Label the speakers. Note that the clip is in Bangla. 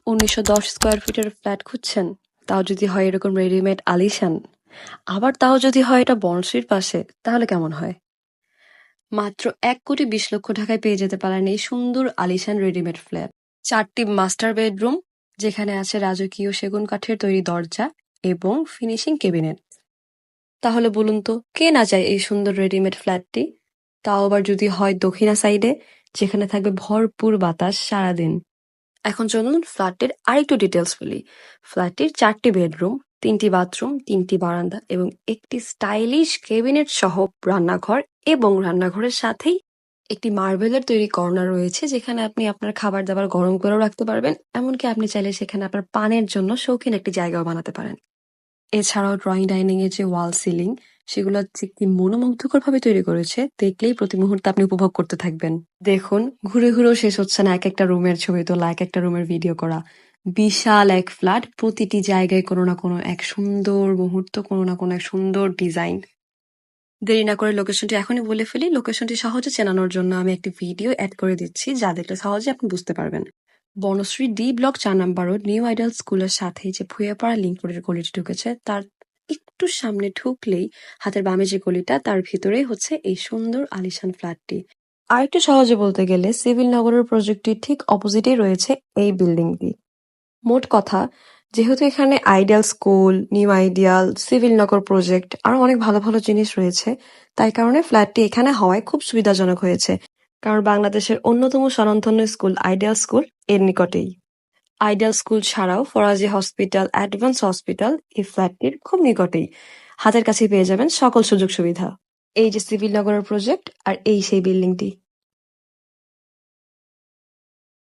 Speaker 1: ১৯১০ স্কয়ার ফিটের ফ্ল্যাট খুঁজছেন? তাও যদি হয় এরকম রেডিমেড আলিশান, আবার তাও যদি হয় এটা বনশ্রীর পাশে, তাহলে কেমন হয়? মাত্র ১,২০,০০,০০০ টাকায় পেয়ে যেতে পারেন এই সুন্দর আলিশান রেডিমেড ফ্ল্যাট। ৪টি মাস্টার বেডরুম, যেখানে আছে রাজকীয় সেগুন কাঠের তৈরি দরজা এবং ফিনিশিং ক্যাবিনেট। তাহলে বলুন তো, কে না চায় এই সুন্দর রেডিমেড ফ্ল্যাটটি? তাও আবার যদি হয় দক্ষিণা সাইডে, যেখানে থাকবে ভরপুর বাতাস সারাদিন। এখন চলুন ফ্ল্যাটটির আরেকটু ডিটেলস বলি। ফ্ল্যাটটির 4টি বেডরুম, 3টি বাথরুম, 3টি বারান্দা এবং একটি স্টাইলিশ ক্যাবিনেট সহ রান্নাঘর, এবং রান্নাঘরের সাথেই একটি মার্বেলের তৈরি কর্নার রয়েছে, যেখানে আপনি আপনার খাবার দাবার গরম করেও রাখতে পারবেন। এমনকি আপনি চাইলে সেখানে আপনার পানের জন্য শৌখিন একটি জায়গাও বানাতে পারেন। এছাড়াও ড্রয়িং ডাইনিং এর যে ওয়াল সিলিং, সেগুলো যে কি মনোমুগ্ধকর ভাবে তৈরি করেছে, দেখলেই প্রতি মুহূর্তে আপনি উপভোগ করতে থাকবেন। দেখুন, ঘুরে ঘুরেও শেষ হচ্ছে না এক একটা রুমের ছবি তোলা, এক একটা রুমের ভিডিও করা। বিশাল এক ফ্ল্যাট, প্রতিটি জায়গায় কোনো না কোনো এক সুন্দর মুহূর্ত, কোনো না কোনো এক সুন্দর ডিজাইন। দেরি না করে লোকেশনটি এখনই বলে ফেলি। লোকেশনটি সহজে চেনানোর জন্য আমি একটি ভিডিও অ্যাড করে দিচ্ছি, যা দেখলে সহজে আপনি বুঝতে পারবেন। Banashree D block 4 number road, new ideal স্কুলের সাথেই যে ভুঁইয়াপাড়া লিংক রোডের গলিটি ঢুকেছে, তার একটু সামনে ঢুকলেই হাতের বামে যে গলিটা, তার ভিতরেই হচ্ছে এই সুন্দর আলিশান ফ্ল্যাটটি। আর একটু সহজে বলতে গেলে সিভিল নগরের প্রজেক্টটির ঠিক অপোজিটেই রয়েছে এই বিল্ডিংটি। মোট কথা, যেহেতু এখানে Ideal School, New Ideal, Civil Nagar project আরো অনেক ভালো ভালো জিনিস রয়েছে, তাই কারণে ফ্ল্যাটটি এখানে হওয়ায় খুব সুবিধাজনক হয়েছে। কারণ বাংলাদেশের অন্যতম স্বনামধন্য স্কুল আইডিয়াল স্কুল এর নিকটেই। আইডিয়াল স্কুল ছাড়াও ফরাজি হসপিটাল, অ্যাডভান্স হসপিটাল এই ফ্ল্যাটটির খুব নিকটেই। হাতের কাছে পেয়ে যাবেন সকল সুযোগ সুবিধা। এই যে সিভিল নগরের প্রজেক্ট, আর এই সেই বিল্ডিংটি।